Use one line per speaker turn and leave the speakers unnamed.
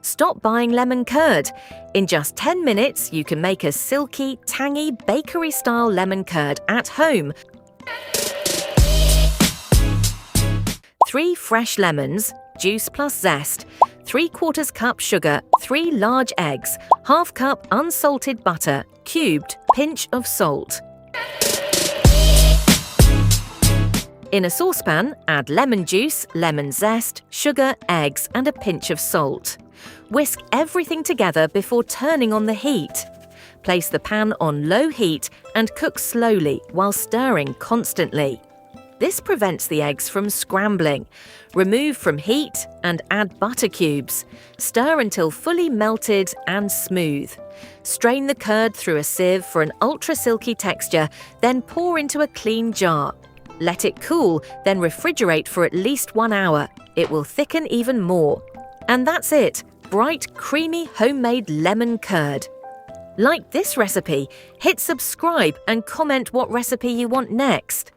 Stop buying lemon curd. In just 10 minutes, you can make a silky, tangy, bakery-style lemon curd at home. 3 fresh lemons, juice plus zest, 3/4 cup sugar, 3 large eggs, ½ cup unsalted butter, cubed, pinch of salt. In a saucepan, add lemon juice, lemon zest, sugar, eggs, and a pinch of salt. Whisk everything together before turning on the heat. Place the pan on low heat and cook slowly while stirring constantly. This prevents the eggs from scrambling. Remove from heat and add butter cubes. Stir until fully melted and smooth. Strain the curd through a sieve for an ultra-silky texture, then pour into a clean jar. Let it cool, then refrigerate for at least 1 hour. It will thicken even more. And that's it, bright, creamy, homemade lemon curd. Like this recipe, hit subscribe and comment what recipe you want next.